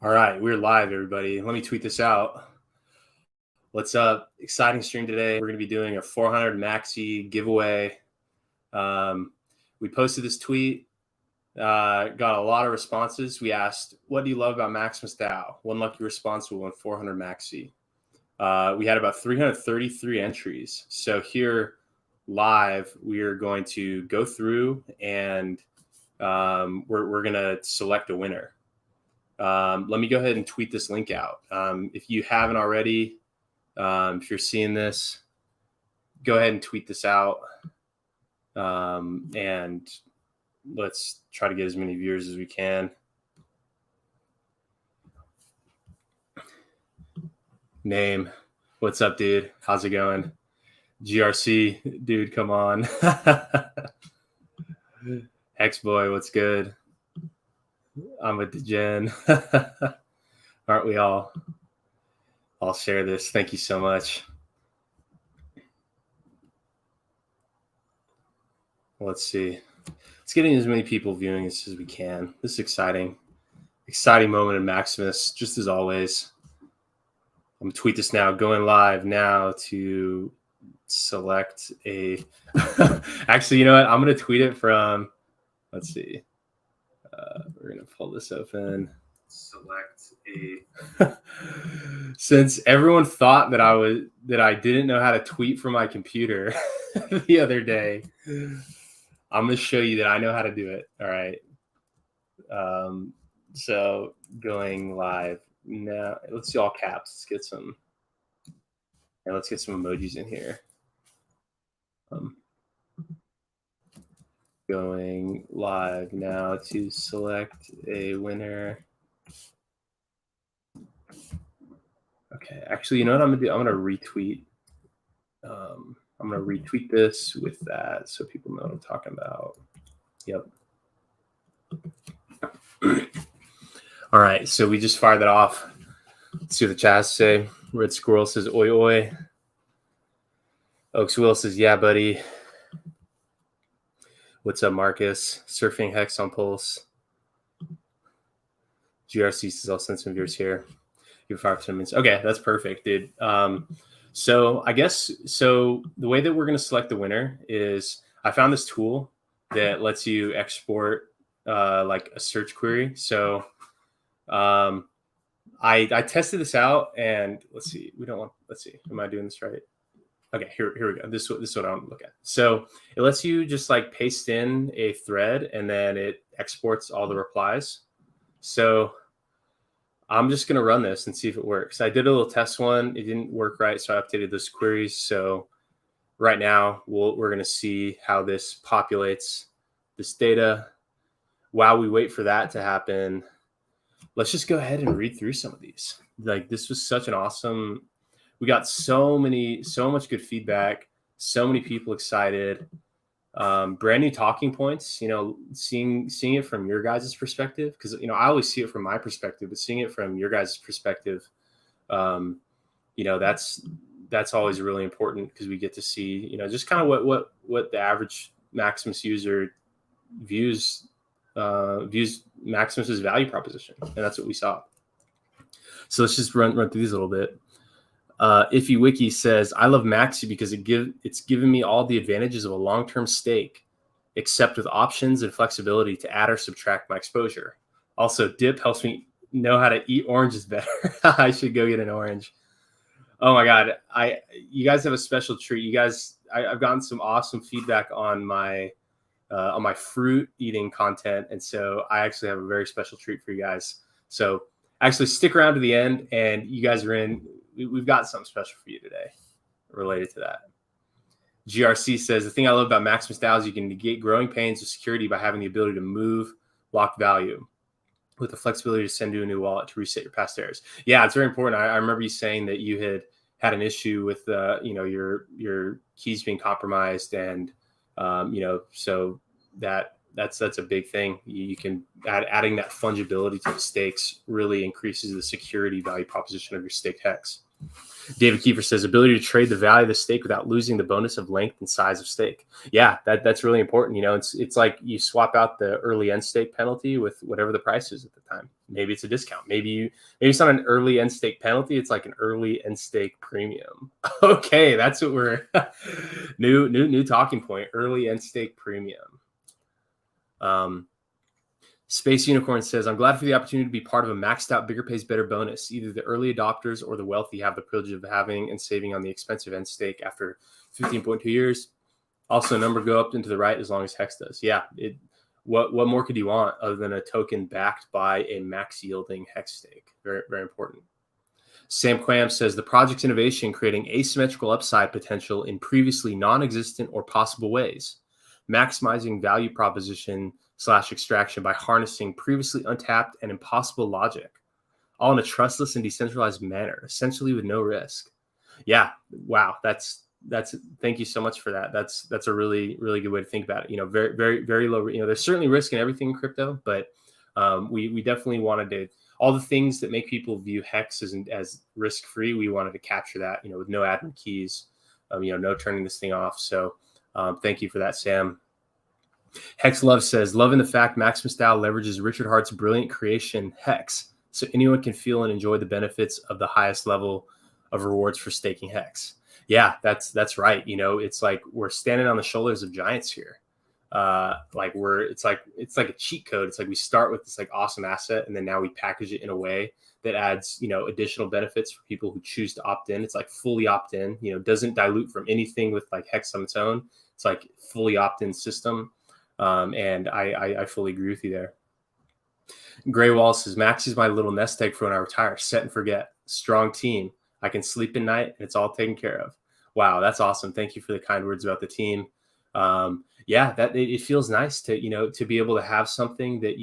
All right, we're live, everybody. Let me tweet this out. What's up? Exciting stream today. We're going to be doing a 400 Maxi giveaway. We posted this tweet, got a lot of responses. We asked, what do you love about Maximus DAO? One lucky response will win 400 Maxi. We had about 333 entries. So here live, we are going to go through and we're going to select a winner. Let me go ahead and tweet this link out. If you haven't already, if you're seeing this, go ahead and tweet this out. And let's try to get as many viewers as we can. Name. What's up, dude? How's it going? GRC, dude, come on. X-Boy, what's good? I'm with the Jen. Aren't we all? I'll share this. Thank you so much. Let's see. Let's get as many people viewing this as we can. This is exciting. Exciting moment in Maximus, just as always. I'm going to tweet this now. Going live now to select a... Actually, you know what? I'm going to tweet it from... Let's see. We're going to pull this open. Select a... Since everyone thought that I didn't know how to tweet from my computer the other day, I'm going to show you that I know how to do it. All right. So going live now. Let's see all caps. Let's get some emojis in here. Going live now to select a winner. Okay, actually, you know what I'm gonna do? I'm gonna retweet. I'm gonna retweet this with that so people know what I'm talking about. Yep. All right, so we just fired that off. Let's see what the chat has to say. Red Squirrel says oi oi. Oaks Will says yeah, buddy. What's up, Marcus? Surfing Hex on Pulse. GRC says I'll send some viewers here. Give 5 to 10 minutes. Okay, that's perfect, dude. So I guess the way that we're going to select the winner is I found this tool that lets you export like a search query. So I tested this out, and let's see. Let's see. Am I doing this right? Okay, here we go. This is what I want to look at. So it lets you just like paste in a thread, and then it exports all the replies. So I'm just going to run this and see if it works. I did a little test one. It didn't work right, so I updated those queries. So right now, we're going to see how this populates this data. While we wait for that to happen, let's just go ahead and read through some of these. Like, this was such an awesome... We got so much good feedback, so many people excited, brand new talking points, you know, seeing it from your guys' perspective. Cause you know, I always see it from my perspective, but seeing it from your guys' perspective, you know, that's always really important because we get to see, you know, just kind of what the average Maximus user views Maximus's value proposition. And that's what we saw. So let's just run through these a little bit. Iffy Wiki says, I love Maxi because it's given me all the advantages of a long-term stake, except with options and flexibility to add or subtract my exposure. Also, dip helps me know how to eat oranges better. I should go get an orange. Oh my God. You guys have a special treat. You guys, I've gotten some awesome feedback on my fruit eating content. And so I actually have a very special treat for you guys. So actually stick around to the end, and you guys are in. We've got something special for you today related to that. GRC says, the thing I love about Maximus DAO is you can negate growing pains of security by having the ability to move locked value with the flexibility to send to a new wallet to reset your past errors. Yeah, it's very important. I remember you saying that you had an issue with you know, your keys being compromised, and you know, so that's a big thing. You can adding that fungibility to the stakes really increases the security value proposition of your staked hex. David Kiefer says, ability to trade the value of the stake without losing the bonus of length and size of stake. Yeah, that's really important. It's like you swap out the early end stake penalty with whatever the price is at the time. Maybe it's a discount. Maybe it's not an early end stake penalty. It's like an early end stake premium. Okay, that's what we're new talking point. Early end stake premium. Space Unicorn says, I'm glad for the opportunity to be part of a maxed out bigger pays better bonus. Either the early adopters or the wealthy have the privilege of having and saving on the expensive end stake after 15.2 years. Also, number go up and to the right as long as Hex does. Yeah, what more could you want other than a token backed by a max yielding Hex stake? Very, very important. Sam Quam says, the project's innovation creating asymmetrical upside potential in previously non-existent or possible ways, maximizing value proposition / extraction by harnessing previously untapped and impossible logic, all in a trustless and decentralized manner, essentially with no risk. Yeah, wow, that's thank you so much for that. That's a really, really good way to think about it. Very, very, very low. There's certainly risk in everything in crypto, but we definitely wanted to, all the things that make people view Hex as risk free. We wanted to capture that, with no admin keys, no turning this thing off. So thank you for that, Sam. Hex Love says, loving the fact Maximus DAO leverages Richard Hart's brilliant creation, Hex, so anyone can feel and enjoy the benefits of the highest level of rewards for staking Hex. Yeah, that's right. It's like we're standing on the shoulders of giants here. It's like a cheat code. It's like we start with this like awesome asset, and then now we package it in a way that adds, additional benefits for people who choose to opt in. It's like fully opt in, doesn't dilute from anything with like Hex on its own. It's like fully opt in system. And I fully agree with you there. Gray Wall says, Max is my little nest egg for when I retire. Set and forget. Strong team. I can sleep at night and it's all taken care of. Wow, that's awesome. Thank you for the kind words about the team. Yeah, that it feels nice to, to be able to have something that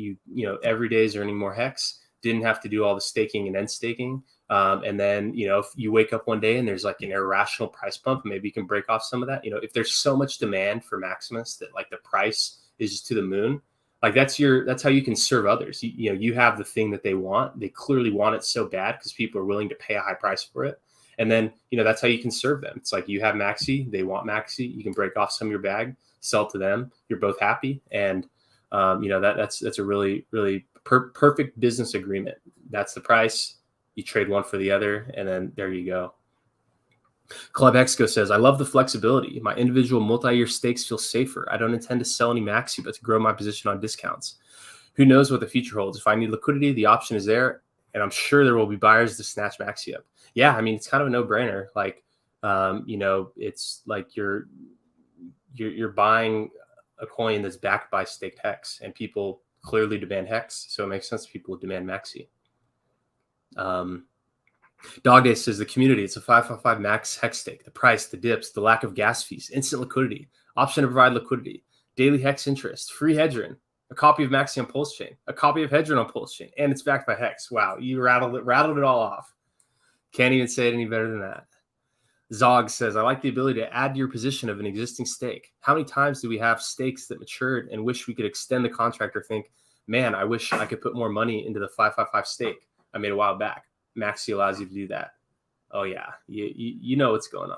every day is earning more Hex. Didn't have to do all the staking and end staking. And then, if you wake up one day and there's like an irrational price bump, maybe you can break off some of that. If there's so much demand for Maximus that like the price is just to the moon, like that's how you can serve others. You have the thing that they want. They clearly want it so bad because people are willing to pay a high price for it. And then, that's how you can serve them. It's like you have Maxi, they want Maxi. You can break off some of your bag, sell to them. You're both happy. And, that's a really, really perfect business agreement. That's the price. You trade one for the other, and then there you go. Club Exco says, I love the flexibility. My individual multi-year stakes feel safer. I don't intend to sell any Maxi, but to grow my position on discounts. Who knows what the future holds? If I need liquidity, the option is there, and I'm sure there will be buyers to snatch Maxi up. Yeah, I mean, it's kind of a no-brainer. Like, it's like you're buying a coin that's backed by staked Hex, and people clearly demand Hex, so it makes sense people demand Maxi. Dog Day says, the community, it's a 555 max Hex stake. The price, the dips, the lack of gas fees, instant liquidity, option to provide liquidity, daily Hex interest, free Hedron, a copy of Maxi on Pulse Chain, a copy of Hedron on Pulse Chain, and it's backed by Hex. Wow, you rattled it all off. Can't even say it any better than that. Zog says, I like the ability to add to your position of an existing stake. How many times do we have stakes that matured and wish we could extend the contract or think, man, I wish I could put more money into the 555 stake I made a while back? Maxi allows you to do that. Oh yeah, you know what's going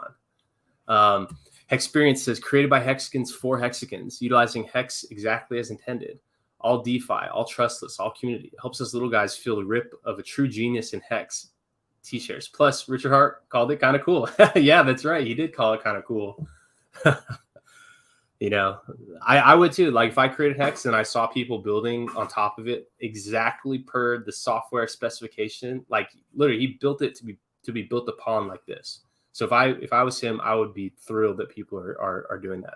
on. Hexperience says, created by Hexicans for Hexicans, utilizing Hex exactly as intended. All DeFi, all trustless, all community. It helps us little guys feel the rip of a true genius in Hex. T-shirts. Plus, Richard Hart called it kind of cool. Yeah, that's right. He did call it kind of cool. I would too. Like if I created Hex and I saw people building on top of it exactly per the software specification, like literally he built it to be built upon like this. So if I was him, I would be thrilled that people are doing that.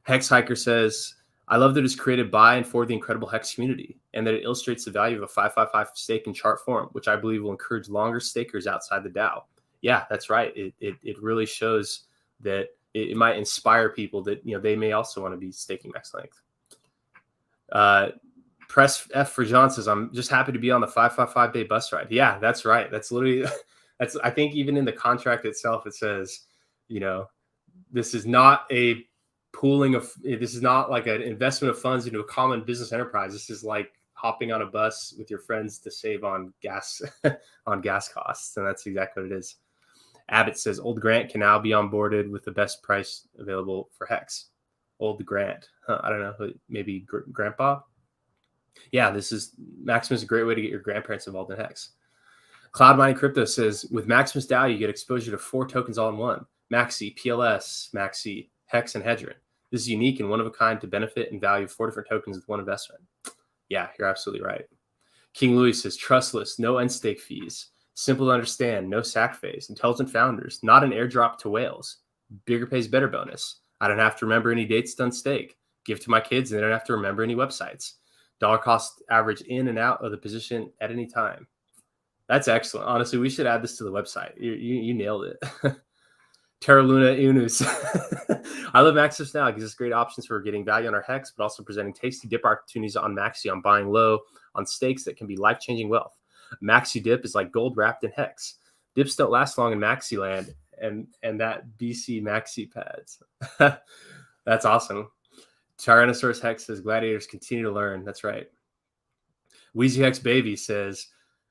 Hex Hiker says, I love that it's created by and for the incredible Hex community, and that it illustrates the value of a 555 stake in chart form, which I believe will encourage longer stakers outside the DAO. Yeah, that's right. It really shows that it might inspire people that they may also want to be staking max length. Press F for John says, I'm just happy to be on the 555 day bus ride. Yeah, that's right. That's literally I think even in the contract itself it says, this is not a pooling of, this is not like an investment of funds into a common business enterprise. This is like hopping on a bus with your friends to save on gas on gas costs, and that's exactly what it is. Abbott says Old Grant can now be onboarded with the best price available for Hex. Old Grant, I don't know, maybe Grandpa. Yeah, this is Maximus, a great way to get your grandparents involved in Hex. Cloud Mining Crypto says with Maximus DAO, you get exposure to 4 tokens all in one: Maxi, PLS, Maxi, Hex, and Hedron. This is unique and one of a kind to benefit and value 4 different tokens with one investment. Yeah, you're absolutely right. King Louis says trustless, no end stake fees, simple to understand, no sack phase, intelligent founders, not an airdrop to whales, bigger pays better bonus. I don't have to remember any dates done stake. Give to my kids and they don't have to remember any websites. Dollar cost average in and out of the position at any time. That's excellent. Honestly, we should add this to the website. You nailed it. Terra Luna Unus. I love Maximus now. It gives us great options for getting value on our Hex, but also presenting tasty dip opportunities on Maxi on buying low on stakes that can be life-changing wealth. Maxi dip is like gold wrapped in Hex. Dips don't last long in Maxi land, and that BC Maxi pads. That's awesome. Tyrannosaurus Hex says gladiators continue to learn. That's right. Wheezy Hex Baby says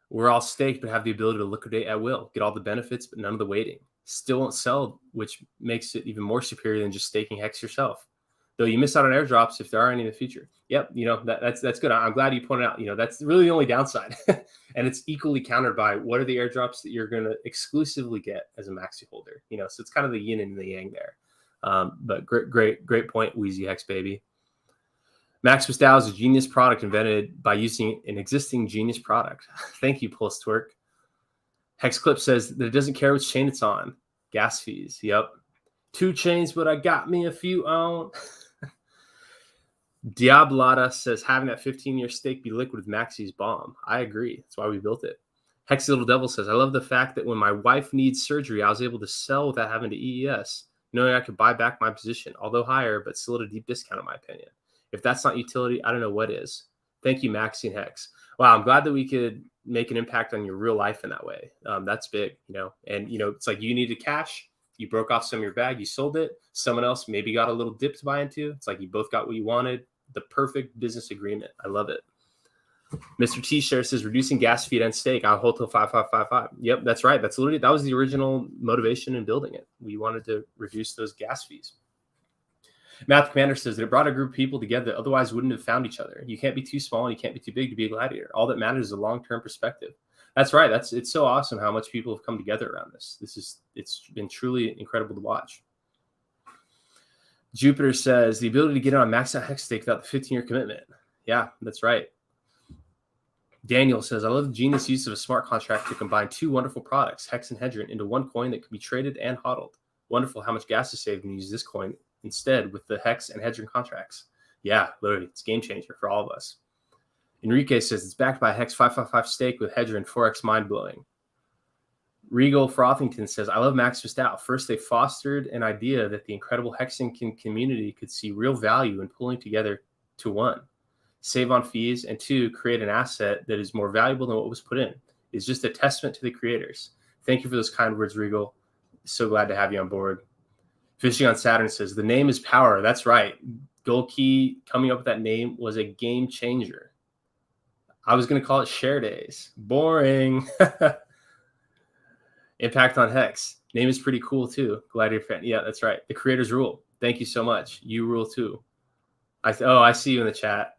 we're all staked, but have the ability to liquidate at will, get all the benefits, but none of the waiting. Still won't sell, which makes it even more superior than just staking Hex yourself. Though you miss out on airdrops if there are any in the future. Yep, that's good. I'm glad you pointed out. That's really the only downside, and it's equally countered by what are the airdrops that you're going to exclusively get as a Maxi holder. So it's kind of the yin and the yang there. But great point, Wheezy Hex Baby. Maximus DAO is a genius product invented by using an existing genius product. Thank you, Pulse Twerk. Hexclip says that it doesn't care which chain it's on. Gas fees. Yep. 2 chains, but I got me a few on. Diablada says having that 15-year stake be liquid with Maxi's bomb. I agree. That's why we built it. Hexy Little Devil says, I love the fact that when my wife needs surgery, I was able to sell without having to EES, knowing I could buy back my position, although higher, but still at a deep discount in my opinion. If that's not utility, I don't know what is. Thank you, Maxi and Hex. Wow, I'm glad that we could make an impact on your real life in that way. That's big, and it's like you needed cash. You broke off some of your bag, you sold it. Someone else maybe got a little dip to buy into. It's like you both got what you wanted. The perfect business agreement. I love it. Mr. T-Share says reducing gas fee and stake. I'll hold till 5555. Yep, that's right. That was the original motivation in building it. We wanted to reduce those gas fees. Math Commander says that it brought a group of people together that otherwise wouldn't have found each other. You can't be too small and you can't be too big to be a gladiator. All that matters is a long-term perspective. That's right. It's so awesome how much people have come together around this. It's been truly incredible to watch. Jupiter says the ability to get on max out Hex stake without the 15-year commitment. Yeah, that's right. Daniel says, I love the genius use of a smart contract to combine 2 wonderful products, Hex and Hedron, into one coin that can be traded and hodled. Wonderful how much gas is saved when you use this coin instead with the Hex and Hedron contracts. Yeah, literally, it's a game changer for all of us. Enrique says it's backed by a Hex 555 stake with Hedron 4x mind-blowing. Regal Frothington says, I love Maximus DAO. First, they fostered an idea that the incredible Hexenkin community could see real value in pulling together to 1, save on fees, and 2, create an asset that is more valuable than what was put in. It's just a testament to the creators. Thank you for those kind words, Regal. So glad to have you on board. Fishing on Saturn says, the name is power. That's right. Gold Key coming up with that name was a game changer. I was going to call it Share Days. Boring. Impact on Hex. Name is pretty cool too. Gladiator fan. Yeah, that's right. The creators rule. Thank you so much. You rule too. I see you in the chat.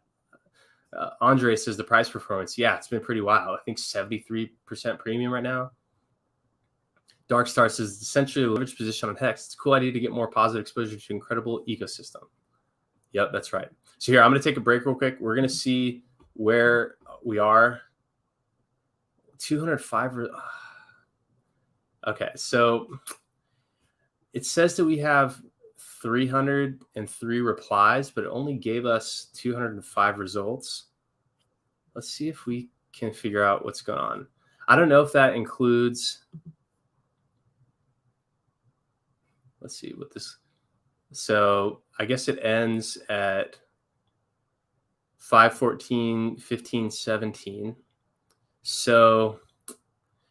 Andre says the price performance. Yeah, it's been pretty wild. I think 73% premium right now. Dark Star says essentially a leverage position on Hex. It's a cool idea to get more positive exposure to incredible ecosystem. Yep, that's right. So here, I'm going to take a break real quick. We're going to see where we are. 205. Okay, so it says that we have 303 replies, but it only gave us 205 results. Let's see if we can figure out what's going on. I don't know if that includes. Let's see what this. So I guess it ends at 5:14, 15, 17. So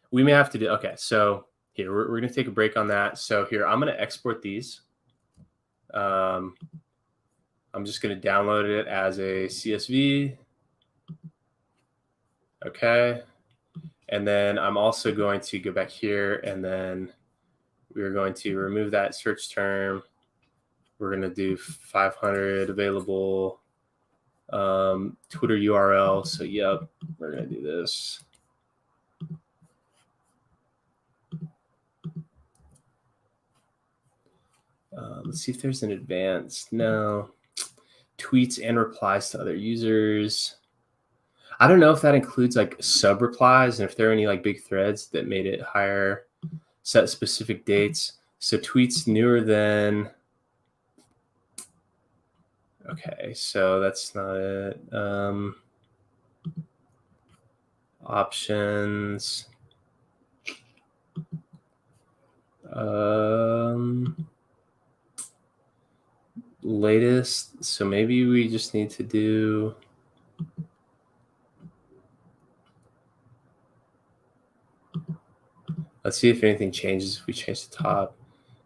we may have to do. Okay, so here we're going to take a break on that. So here I'm going to export these. I'm just going to download it as a CSV. Okay. And then I'm also going to go back here, and then we're going to remove that search term. We're going to do 500 available Twitter URL. So, yep, we're going to do this. Let's see if there's an advanced. No. Tweets and replies to other users. I don't know if that includes like sub replies and if there are any like big threads that made it higher, set specific dates. So tweets newer than. Okay, so that's not it. Options. Latest. So maybe we just need to do. Let's see if anything changes if we change the top.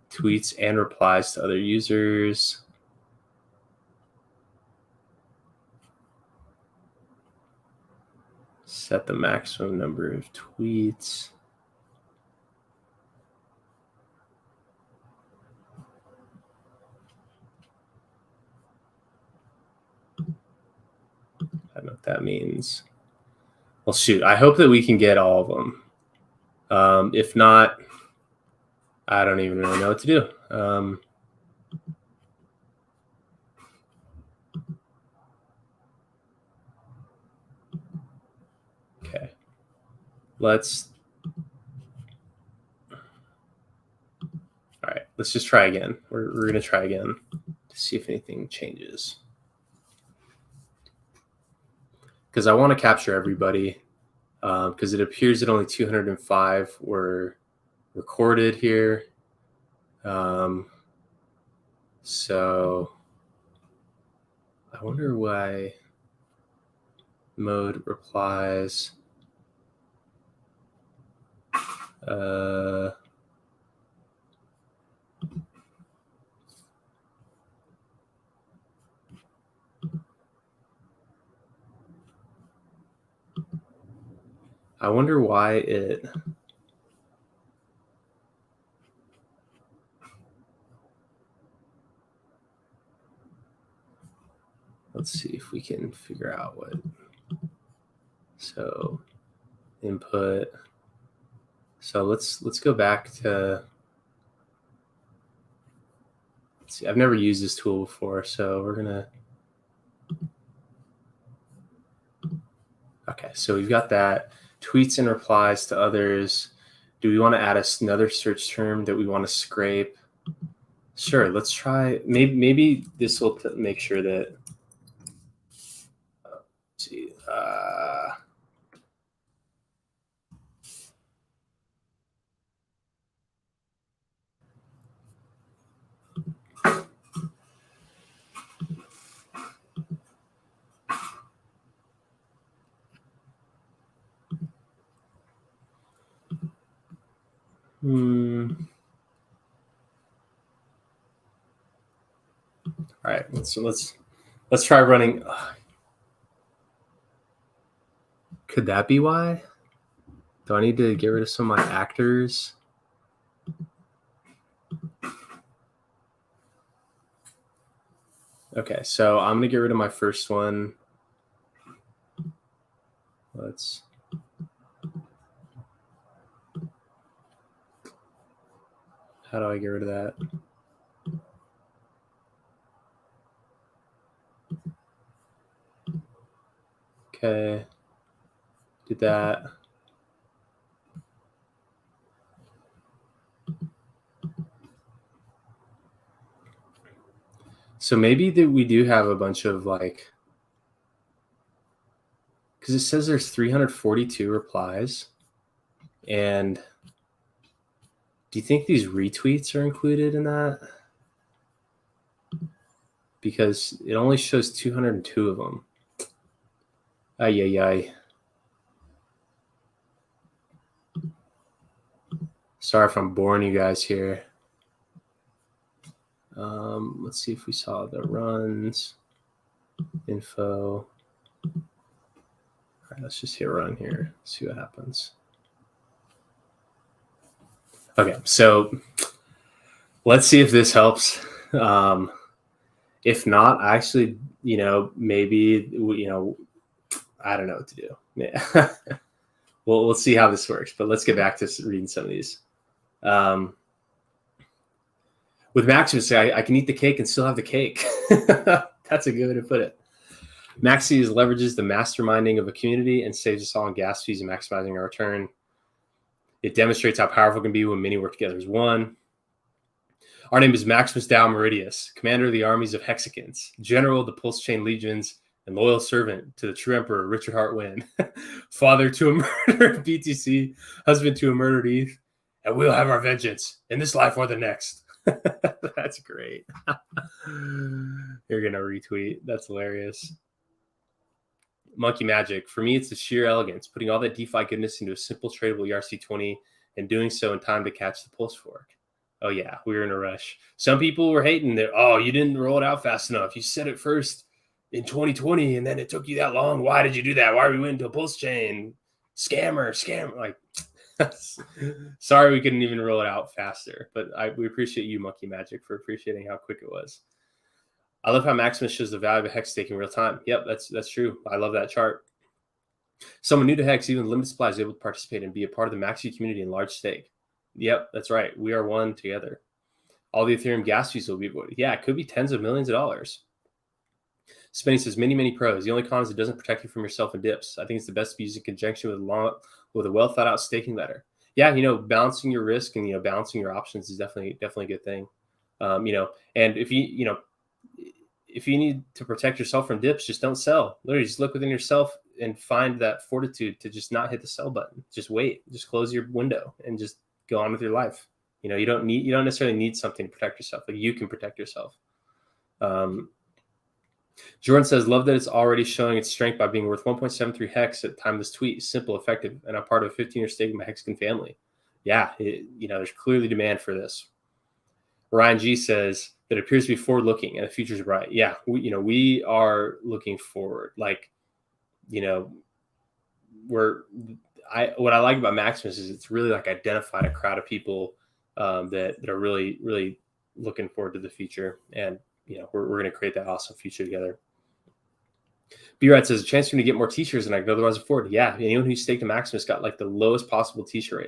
Tweets and replies to other users. Set the maximum number of tweets. I don't know what that means. Well, shoot. I hope that we can get all of them. If not, I don't even really know what to do. Okay. Let's. All right. Let's just try again. We're going to try again to see if anything changes. Because I want to capture everybody. Because it appears that only 205 were recorded here. So I wonder why mode replies. I wonder why it. Let's see if we can figure out what. So input. So let's go back to. Let's see. I've never used this tool before, so we're gonna. Okay, so we've got that. Tweets and replies to others. Do we want to add another search term that we want to scrape? Sure, let's try. Maybe this will make sure that. Let's see. All right, let's try running. Could that be why? Do I need to get rid of some of my actors? Okay, so I'm gonna get rid of my first one. Let's. How do I get rid of that? Okay, did that. So maybe that we do have a bunch of like, because it says there's 342 replies, and do you think these retweets are included in that? Because it only shows 202 of them. Ay, ay, ay. Sorry if I'm boring you guys here. Let's see if we saw the runs, info. All right, let's just hit run here. See what happens. Okay, so let's see if this helps. If not, actually, maybe, I don't know what to do. Yeah. We'll see how this works, but let's get back to reading some of these. With Maximus, I can eat the cake and still have the cake. That's a good way to put it. Maximus leverages the masterminding of a community and saves us all on gas fees and maximizing our return. It demonstrates how powerful it can be when many work together as one. Our name is Maximus Dow Meridius, commander of the armies of Hexicans, general of the Pulse Chain Legions, and loyal servant to the true emperor, Richard Hart Wynn, father to a murdered BTC, husband to a murdered Eve, and we'll have our vengeance in this life or the next. That's great. You're going to retweet. That's hilarious. Monkey Magic. For me, it's the sheer elegance, putting all that DeFi goodness into a simple tradable ERC20 and doing so in time to catch the Pulse fork. Oh, yeah, we were in a rush. Some people were hating that, oh, you didn't roll it out fast enough. You said it first in 2020, and then it took you that long. Why did you do that? Why are we went to a Pulse chain? Scammer. Like, sorry we couldn't even roll it out faster. But we appreciate you, Monkey Magic, for appreciating how quick it was. I love how Maximus shows the value of a hex stake in real time. Yep, that's true. I love that chart. Someone new to hex, even limited supply, is able to participate and be a part of the Maxi community in large stake. Yep, that's right. We are one together. All the Ethereum gas fees will be avoided. Yeah, it could be tens of millions of dollars. Spinny says, many pros. The only con is it doesn't protect you from yourself and dips. I think it's the best to be used in conjunction with a well thought out staking ladder. Yeah, balancing your risk and balancing your options is definitely a good thing. And if you need to protect yourself from dips, just don't sell. Literally, just look within yourself and find that fortitude to just not hit the sell button. Just wait. Just close your window and just go on with your life. You don't necessarily need something to protect yourself. Like, you can protect yourself. Jordan says, love that it's already showing its strength by being worth 1.73 hex at the time of this tweet. Simple, effective, and I'm part of a 15-year stake in my Hexagon family. Yeah, there's clearly demand for this. Ryan G says that it appears to be forward-looking and the future's bright. Yeah, we are looking forward. Like, what I like about Maximus is it's really like identified a crowd of people that are really, really looking forward to the future. And, we're going to create that awesome future together. B-Rat says, a chance for me to get more t-shirts than I could otherwise afford. Yeah, anyone who staked a Maximus got like the lowest possible t-shirt rate.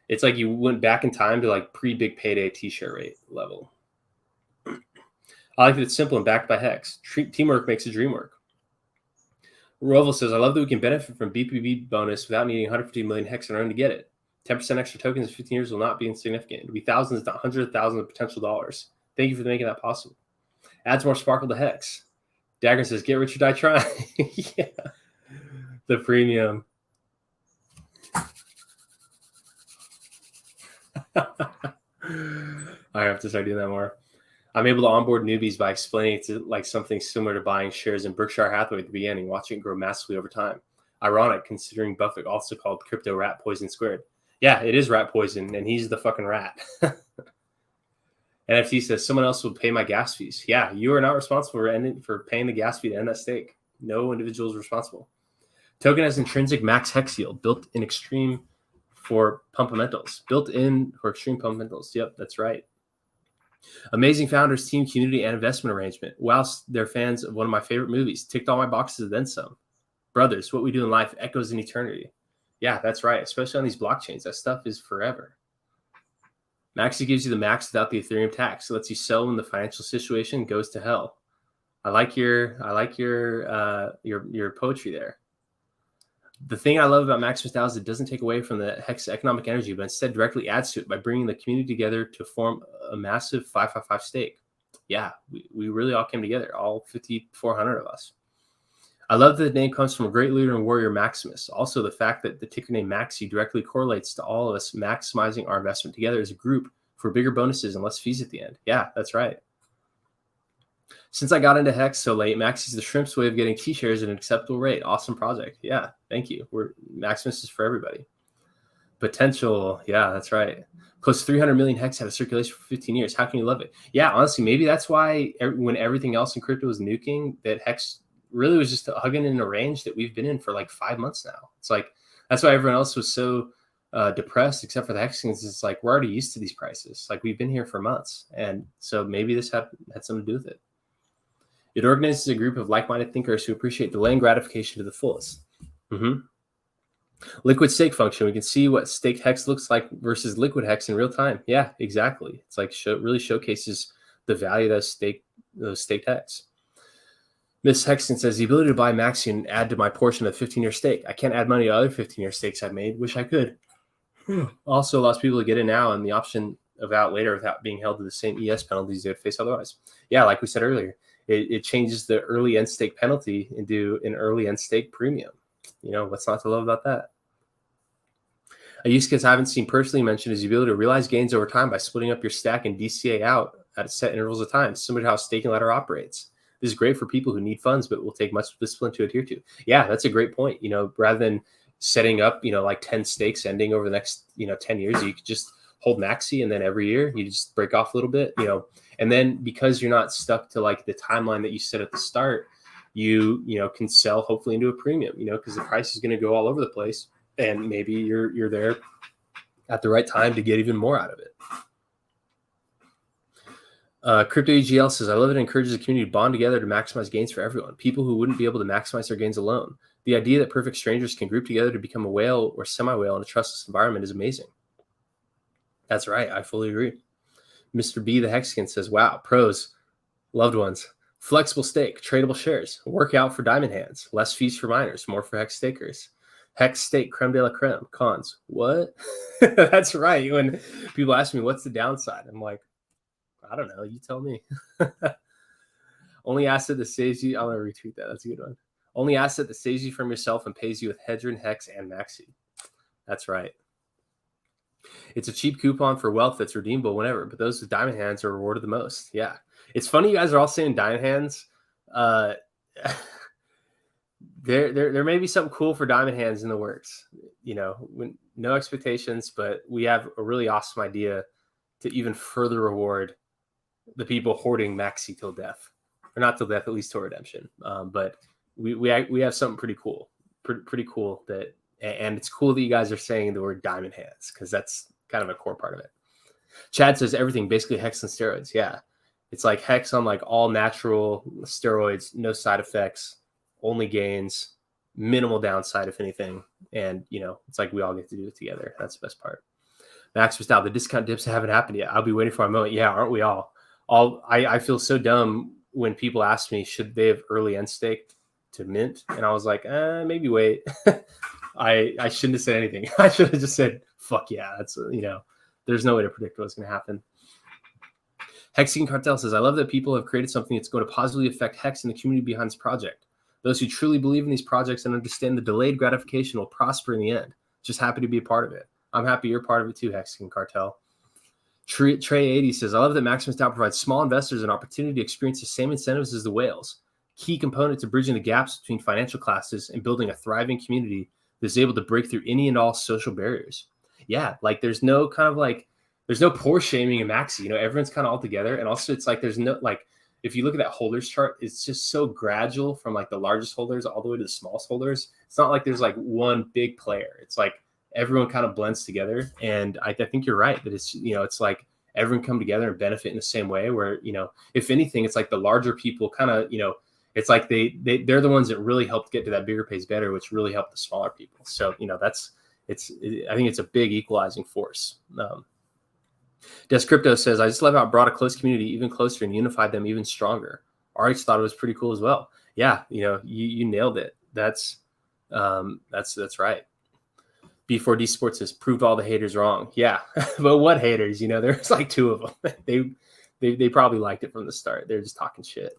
It's like you went back in time to like pre-big payday t-shirt rate level. I like that it's simple and backed by Hex. Teamwork makes the dream work. Roval says, I love that we can benefit from BPB bonus without needing 150 million Hex in our own to get it. 10% extra tokens in 15 years will not be insignificant. It'll be thousands, not hundreds of thousands of potential dollars. Thank you for making that possible. Adds more sparkle to Hex. Dagger says, get rich or die trying. Yeah. The premium. I have to start doing that more. I'm able to onboard newbies by explaining it to like something similar to buying shares in Berkshire Hathaway at the beginning, watching it grow massively over time. Ironic, considering Buffett also called crypto rat poison squared. Yeah, it is rat poison, and he's the fucking rat. NFT says, someone else will pay my gas fees. Yeah, you are not responsible for paying the gas fee to end that stake. No individual is responsible. Token has intrinsic max hex yield built in for extreme fundamentals. Yep, that's right. Amazing founders, team, community, and investment arrangement. Whilst they're fans of one of my favorite movies, ticked all my boxes and then some. Brothers, what we do in life echoes in eternity. Yeah, that's right. Especially on these blockchains. That stuff is forever. Maxi gives you the max without the Ethereum tax. It lets you sell when the financial situation goes to hell. I like your poetry there. The thing I love about Maximus DAO is it doesn't take away from the Hex economic energy, but instead directly adds to it by bringing the community together to form a massive 555 stake. Yeah, we really all came together, all 5,400 of us. I love that the name comes from a great leader and warrior, Maximus. Also, the fact that the ticker name Maxi directly correlates to all of us maximizing our investment together as a group for bigger bonuses and less fees at the end. Yeah, that's right. Since I got into Hex so late, Maxi's the shrimp's way of getting T-shares at an acceptable rate. Awesome project. Yeah, thank you. Maximus is for everybody. Potential. Yeah, that's right. Close to 300 million Hex had a circulation for 15 years. How can you love it? Yeah, honestly, maybe that's why when everything else in crypto was nuking, that Hex really was just hugging in a range that we've been in for like 5 months now. It's like, that's why everyone else was so depressed, except for the Hexagons. It's like, we're already used to these prices. Like, we've been here for months. And so maybe this had something to do with it. It organizes a group of like-minded thinkers who appreciate delaying gratification to the fullest. Liquid stake function. We can see what staked hex looks like versus liquid hex in real time. Yeah, exactly. It's like really showcases the value of those staked hex. Miss Hexton says, the ability to buy Maxi and add to my portion of 15-year stake. I can't add money to other 15-year stakes I've made. Wish I could. Also allows people to get in now and the option of out later without being held to the same ES penalties they would face otherwise. Yeah, like we said earlier, it changes the early end stake penalty into an early end stake premium. What's not to love about that? A use case I haven't seen personally mentioned is the ability to realize gains over time by splitting up your stack and DCA out at set intervals of time, similar to how staking ladder operates. This is great for people who need funds, but will take much discipline to adhere to. Yeah, that's a great point. Rather than setting up, like 10 stakes ending over the next, 10 years, you could just hold Maxi, and then every year you just break off a little bit, and then because you're not stuck to like the timeline that you set at the start, you can sell hopefully into a premium, because the price is going to go all over the place, and maybe you're there at the right time to get even more out of it. Crypto EGL says, I love it. It encourages the community to bond together to maximize gains for everyone. People who wouldn't be able to maximize their gains alone. The idea that perfect strangers can group together to become a whale or semi-whale in a trustless environment is amazing. That's right. I fully agree. Mr. B, the Hexagon, says, wow, pros, loved ones, flexible stake, tradable shares, workout for diamond hands, less fees for miners, more for hex stakers. Hex stake, creme de la creme. Cons. What? That's right. When people ask me, what's the downside? I'm like, I don't know. You tell me. Only asset that saves you. I'm going to retweet that. That's a good one. Only asset that saves you from yourself and pays you with Hedron, Hex, and Maxi. That's right. It's a cheap coupon for wealth that's redeemable whenever, but those with diamond hands are rewarded the most. Yeah. It's funny you guys are all saying diamond hands. There may be something cool for diamond hands in the works. No expectations, but we have a really awesome idea to even further reward the people hoarding Maxi till death, or not till death, at least till redemption. But we have something pretty cool, pretty cool that, and it's cool that you guys are saying the word diamond hands, because that's kind of a core part of it. Chad says everything, basically hex and steroids. Yeah, it's like hex on like all natural steroids, no side effects, only gains, minimal downside if anything, and it's like we all get to do it together. That's the best part. Maximus, now the discount dips haven't happened yet. I'll be waiting for my moment. Yeah, aren't we all? I feel so dumb when people ask me, should they have early end stake to mint? And I was like, maybe wait. I shouldn't have said anything. I should have just said, fuck yeah. That's, there's no way to predict what's going to happen. Hexing Cartel says, I love that people have created something that's going to positively affect Hex and the community behind this project. Those who truly believe in these projects and understand the delayed gratification will prosper in the end. Just happy to be a part of it. I'm happy you're part of it too, Hexing Cartel. Trey80 says, I love that Maximus now provides small investors an opportunity to experience the same incentives as the whales. Key component to bridging the gaps between financial classes and building a thriving community that is able to break through any and all social barriers. Yeah, like there's no poor shaming in Maxi. Everyone's kind of all together. And also it's like there's no, like, if you look at that holders chart, it's just so gradual from like the largest holders all the way to the smallest holders. It's not like there's like one big player. It's like everyone kind of blends together. And I think you're right that it's, it's like everyone come together and benefit in the same way where, if anything, it's like the larger people kind of, it's like they're the ones that really helped get to that bigger pays better, which really helped the smaller people. So, I think it's a big equalizing force. Des Crypto says, I just love how it brought a close community even closer and unified them even stronger. RH thought it was pretty cool as well. Yeah. You nailed it. That's right. B4D Sports says, proved all the haters wrong. Yeah. But what haters? There's like two of them. They probably liked it from the start. They're just talking shit.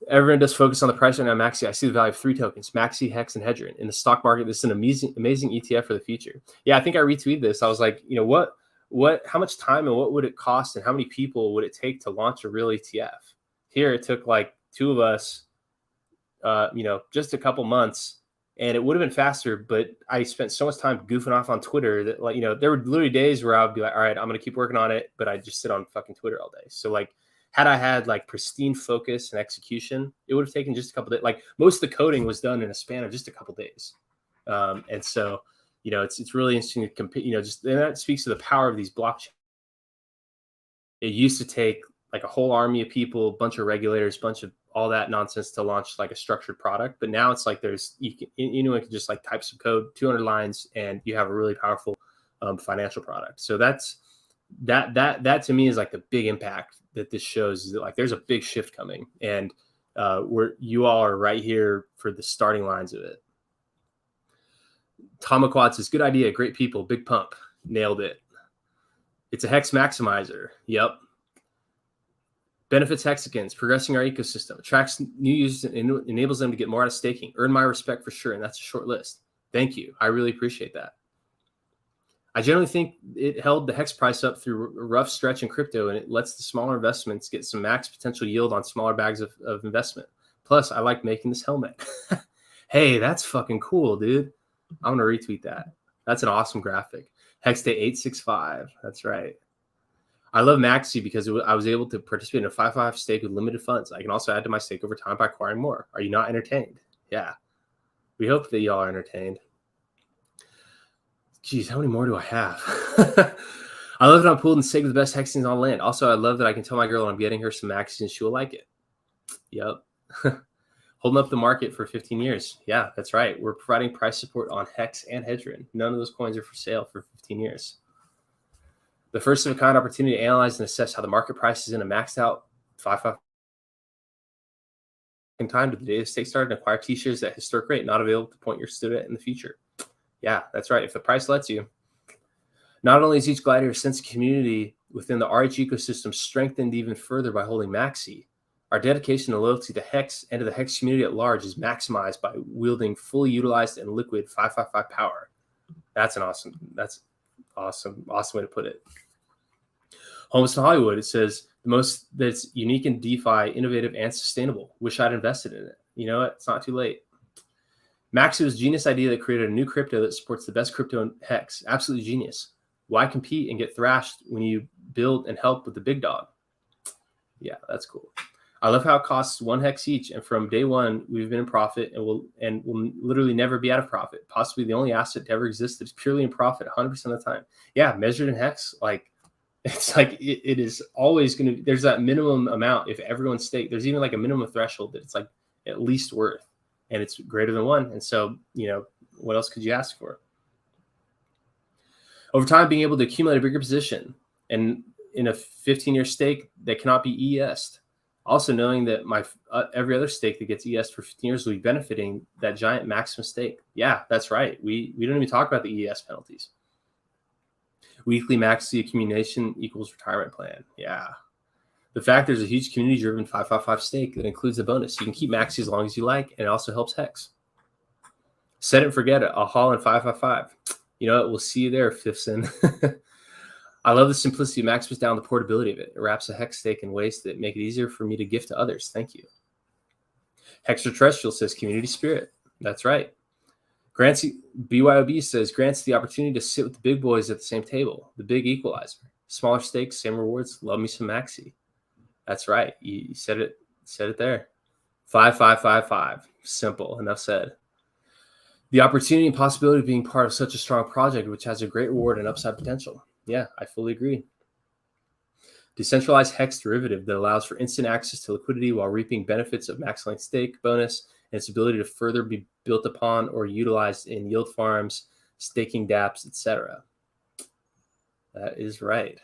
Everyone does focus on the price right now. Maxi, I see the value of 3 tokens, Maxi, Hex, and Hedron. In the stock market, this is an amazing ETF for the future. Yeah, I think I retweeted this. I was like, how much time and what would it cost and how many people would it take to launch a real ETF? Here, it took like 2 of us, just a couple months, and it would have been faster, but I spent so much time goofing off on Twitter that, like, there were literally days where I would be like, all right, I'm going to keep working on it, but I just sit on fucking Twitter all day. So, like, Had I had like pristine focus and execution, it would have taken just a couple days. Like most of the coding was done in a span of just a couple days. And so, it's really interesting to compare, just, and that speaks to the power of these blockchains. It used to take like a whole army of people, a bunch of regulators, a bunch of all that nonsense to launch like a structured product. But now it's like anyone can just like type some code, 200 lines, and you have a really powerful financial product. So that to me is like the big impact that this shows, is that like there's a big shift coming, and you all are right here for the starting lines of it. Tomaquad says, good idea, great people, big pump, nailed it. It's a hex maximizer. Yep. Benefits hexagons, progressing our ecosystem, attracts new users, and enables them to get more out of staking. Earn my respect for sure, and that's a short list. Thank you. I really appreciate that. I generally think it held the hex price up through a rough stretch in crypto, and it lets the smaller investments get some max potential yield on smaller bags of investment. Plus, I like making this helmet. Hey, that's fucking cool, dude. I'm going to retweet that. That's an awesome graphic. Hex day 865. That's right. I love Maxi because I was able to participate in a 5/5 stake with limited funds. I can also add to my stake over time by acquiring more. Are you not entertained? Yeah. We hope that y'all are entertained. Geez, how many more do I have? I love that I'm pooled and staked with the best hexings on land. Also, I love that I can tell my girl I'm getting her some Maxis and she will like it. Yep. Holding up the market for 15 years. Yeah, that's right. We're providing price support on Hex and Hedron. None of those coins are for sale for 15 years. The first of a kind opportunity to analyze and assess how the market price is in a maxed out 5/5 in time to the day the stake started, and acquire T-shares at historic rate, not available to point your stood at in the future. Yeah, that's right. If the price lets you. Not only is each glider a sense of community within the RH ecosystem strengthened even further by holding Maxi, our dedication and loyalty to Hex and to the Hex community at large is maximized by wielding fully utilized and liquid 5/5 power. That's awesome way to put it. Homes to Hollywood, it says, the most that's unique in DeFi, innovative, and sustainable. Wish I'd invested in it. You know what? It's not too late. Maximus' genius idea that created a new crypto that supports the best crypto in Hex. Absolutely genius. Why compete and get thrashed when you build and help with the big dog? Yeah, that's cool. I love how it costs 1 hex each, and from day one, we've been in profit and will literally never be out of profit. Possibly the only asset to ever exist that's purely in profit 100% of the time. Yeah, measured in hex, like it's like it is always going to. There's that minimum amount if everyone's staked. There's even like a minimum threshold that it's like at least worth, and it's greater than 1. And so, what else could you ask for? Over time, being able to accumulate a bigger position and in a 15-year stake that cannot be ES'd. Also knowing that my every other stake that gets ES for 15 years will be benefiting that giant Maximus stake. Yeah, that's right. We don't even talk about the ES penalties. Weekly Maxi accumulation equals retirement plan. Yeah. The fact there's a huge community-driven 5/5 stake that includes a bonus. You can keep Maxi as long as you like, and it also helps Hex. Set it and forget it. I'll haul in 5/5. You know what? We'll see you there, Fifthson. I love the simplicity of Maximus down, the portability of it. It wraps a Hex stake in ways that make it easier for me to gift to others. Thank you. Hextraterrestrial says community spirit. That's right. BYOB says grants the opportunity to sit with the big boys at the same table. The big equalizer. Smaller stakes, same rewards. Love me some Maxi. That's right. You said it there. 5/5/5/5. Simple. Enough said. The opportunity and possibility of being part of such a strong project, which has a great reward and upside potential. Yeah, I fully agree. Decentralized Hex derivative that allows for instant access to liquidity while reaping benefits of max-length stake bonus and its ability to further be built upon or utilized in yield farms, staking dApps, etc. That is right.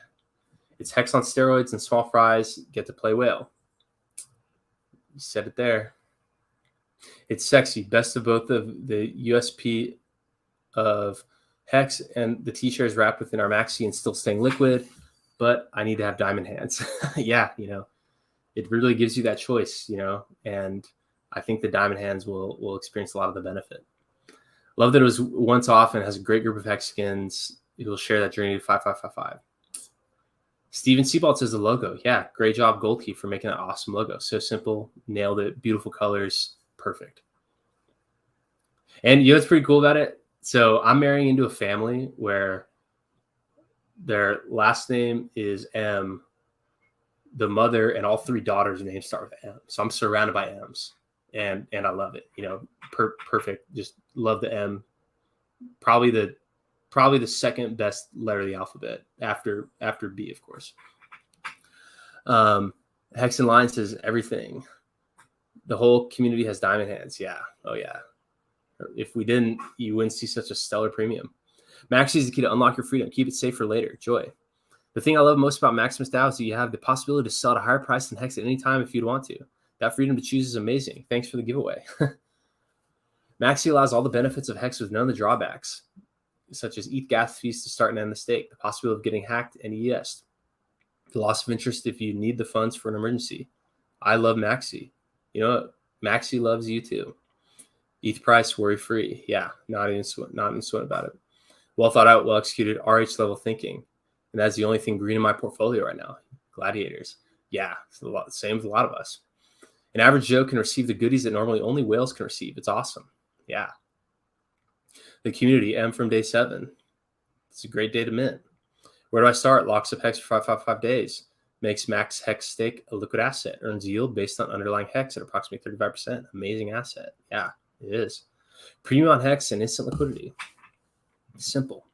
It's Hex on steroids, and small fries get to play whale. You said it there. It's sexy. Best of both of the USP of Hex and the T-shares wrapped within our Maxi and still staying liquid, but I need to have diamond hands. Yeah, it really gives you that choice, and I think the diamond hands will experience a lot of the benefit. Love that it was once off and has a great group of Hexagons who will share that journey to 5/5/5/5. Steven Seabald says the logo. Yeah, great job, Goldkey, for making that awesome logo. So simple, nailed it, beautiful colors, perfect. And what's pretty cool about it? So I'm marrying into a family where their last name is M, the mother and all 3 daughters' names start with M. So I'm surrounded by M's, and I love it. Perfect. Just love the M. Probably the second best letter of the alphabet after B, of course. Hex and Line says everything. The whole community has diamond hands. Yeah. Oh yeah. If we didn't, you wouldn't see such a stellar premium. Maxi is the key to unlock your freedom. Keep it safe for later. Joy. The thing I love most about Maximus DAO is that you have the possibility to sell at a higher price than Hex at any time if you'd want to. That freedom to choose is amazing. Thanks for the giveaway. Maxi allows all the benefits of Hex with none of the drawbacks, such as ETH gas fees to start and end the stake, the possibility of getting hacked, and ES. The loss of interest if you need the funds for an emergency. I love Maxi. You know what? Maxi loves you too. ETH price, worry-free. Yeah, not in sweat about it. Well thought out, well executed, RH level thinking. And that's the only thing green in my portfolio right now. Gladiators. Yeah, it's same with a lot of us. An average Joe can receive the goodies that normally only whales can receive. It's awesome. Yeah. The community, M from day 7. It's a great day to mint. Where do I start? Locks up Hex for 555 days. Makes max Hex stake a liquid asset. Earns yield based on underlying Hex at approximately 35%. Amazing asset. Yeah, it is. Premium on Hex and instant liquidity. Simple.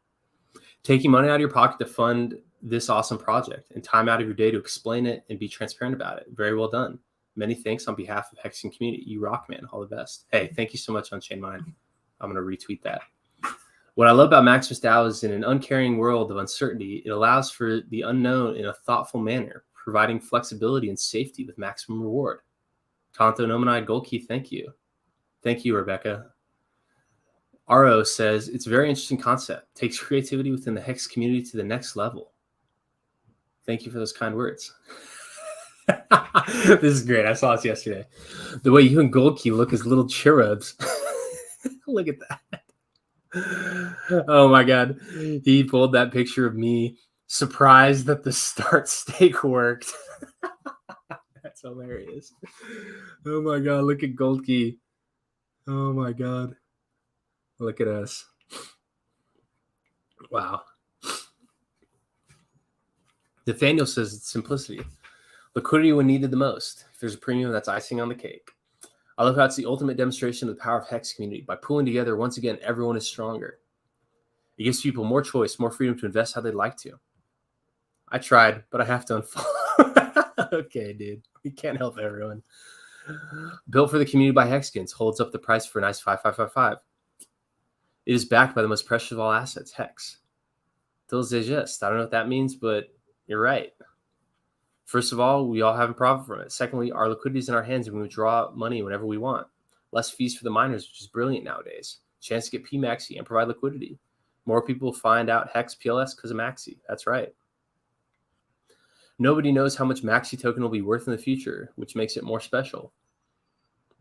Taking money out of your pocket to fund this awesome project and time out of your day to explain it and be transparent about it. Very well done. Many thanks on behalf of Hexing community. You rock, man. All the best. Hey, thank you so much on Chain Mind. I'm going to retweet that. What I love about Maximus DAO is in an uncaring world of uncertainty, it allows for the unknown in a thoughtful manner, providing flexibility and safety with maximum reward. Tonto Nomonide Gold Key, thank you. Thank you, Rebecca. Aro says, it's a very interesting concept. Takes creativity within the Hex community to the next level. Thank you for those kind words. This is great. I saw this yesterday. The way you and Gold Key look as little cherubs. Look at that. Oh my God. He pulled that picture of me surprised that the start stake worked. That's hilarious. Oh my God. Look at Gold Key. Oh my God. Look at us. Wow. Nathaniel says it's simplicity. Liquidity when needed the most. If there's a premium, that's icing on the cake. I love how it's the ultimate demonstration of the power of Hex community. By pulling together, once again, everyone is stronger. It gives people more choice, more freedom to invest how they'd like to. I tried, but I have to unfollow. Okay, dude. We can't help everyone. Built for the community by Hexkins. Holds up the price for a nice 5555. It is backed by the most precious of all assets, Hex. Till they just. I don't know what that means, but you're right. First of all, we all have a profit from it. Secondly, our liquidity is in our hands and we withdraw money whenever we want. Less fees for the miners, which is brilliant nowadays. Chance to get PMAXI and provide liquidity. More people find out Hex PLS because of Maxi. That's right. Nobody knows how much Maxi token will be worth in the future, which makes it more special.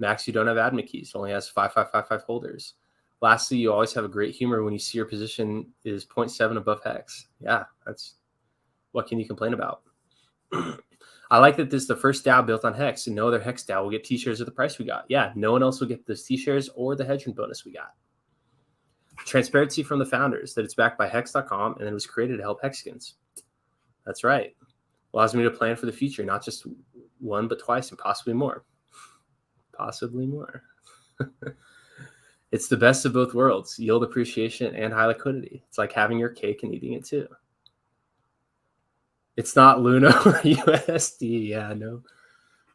Maxi don't have admin keys. It only has 5555 holders. Lastly, you always have a great humor when you see your position is 0.7 above Hex. Yeah, that's what can you complain about? I like that this is the first DAO built on Hex, and no other Hex DAO will get T-shares at the price we got. Yeah, no one else will get those T-shares or the hedge fund bonus we got. Transparency from the founders, that it's backed by Hex.com, and it was created to help Hexkins. That's right. Allows me to plan for the future, not just one, but twice, and possibly more. Possibly more. It's the best of both worlds, yield appreciation and high liquidity. It's like having your cake and eating it too. It's not Luna or USD. Yeah, no,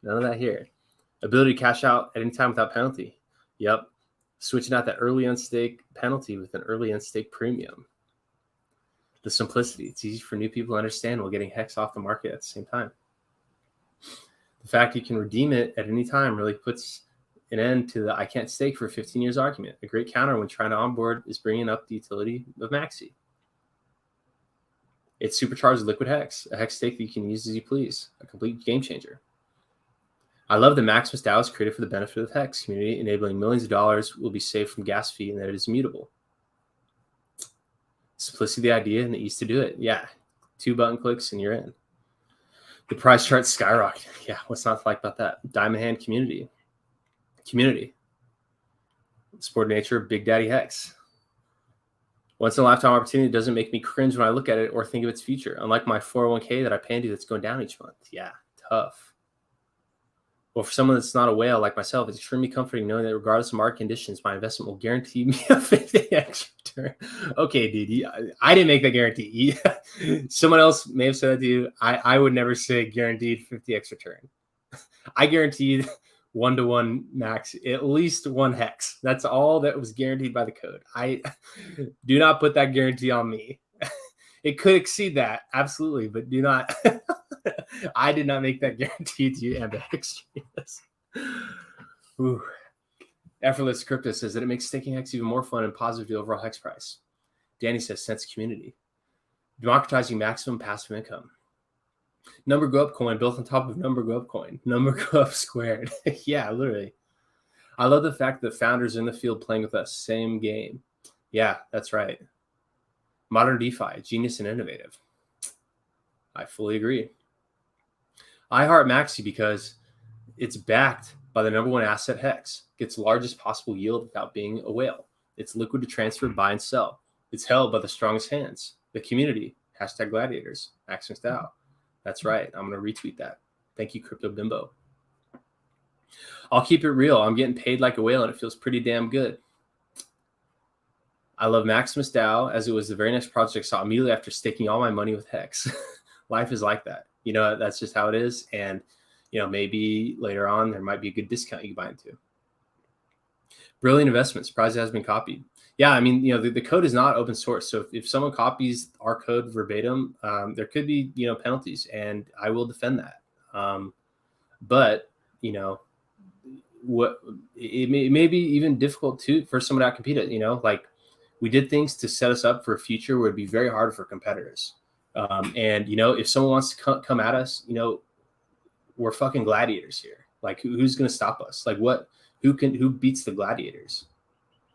none of that here. Ability to cash out at any time without penalty. Yep. Switching out that early unstake penalty with an early unstake premium. The simplicity. It's easy for new people to understand while getting Hex off the market at the same time. The fact you can redeem it at any time really puts an end to the I can't stake for 15 years argument. A great counter when trying to onboard is bringing up the utility of Maxi. It's supercharged liquid Hex, a Hex stake that you can use as you please, a complete game changer. I love that Maximus DAO is created for the benefit of the Hex community, enabling millions of dollars will be saved from gas fee and that it is immutable. Simplicity of the idea and the ease to do it. Yeah, 2 button clicks and you're in. The price chart skyrocket. Yeah, what's not to like about that? Diamond Hand community. Sport nature of Big Daddy Hex. Once in a lifetime opportunity doesn't make me cringe when I look at it or think of its future. Unlike my 401k that I pay into that's going down each month. Yeah, tough. Well, for someone that's not a whale like myself, it's extremely comforting knowing that regardless of market conditions, my investment will guarantee me a 50x return. Okay, dude, I didn't make that guarantee. Someone else may have said that to you. I would never say guaranteed 50x return. I guaranteed 1-to-1 max, at least 1 hex. That's all that was guaranteed by the code. I do not put that guarantee on me. It could exceed that, absolutely, but do not. I did not make that guarantee to you, Ambex. Ooh. Effortless Crypto says that it makes staking hex even more fun and positive to the overall hex price. Danny says sense of community. Democratizing maximum passive income. Number go up coin built on top of number go up coin. Number go up squared. Yeah, literally. I love the fact that founders are in the field playing with us. Same game. Yeah, that's right. Modern DeFi, genius and innovative. I fully agree. I heart Maxi because it's backed by the number one asset hex, gets largest possible yield without being a whale. It's liquid to transfer, buy, and sell. It's held by the strongest hands, the community, #gladiators, Maximus DAO. That's right. I'm going to retweet that. Thank you, Crypto Bimbo. I'll keep it real. I'm getting paid like a whale, and it feels pretty damn good. I love Maximus DAO as it was the very next project I saw immediately after staking all my money with Hex. Life is like that. You know, that's just how it is. And, you know, maybe later on there might be a good discount you can buy into. Brilliant investment. Surprised it has been copied. Yeah, I mean, you know, the code is not open source. So if someone copies our code verbatim, there could be, you know, penalties, and I will defend that. But, you know, it may be even difficult for someone to outcompete it. You know, like we did things to set us up for a future where it'd be very hard for competitors. And, you know, if someone wants to come at us, you know, we're fucking gladiators here. Like who's going to stop us? Like who beats the gladiators?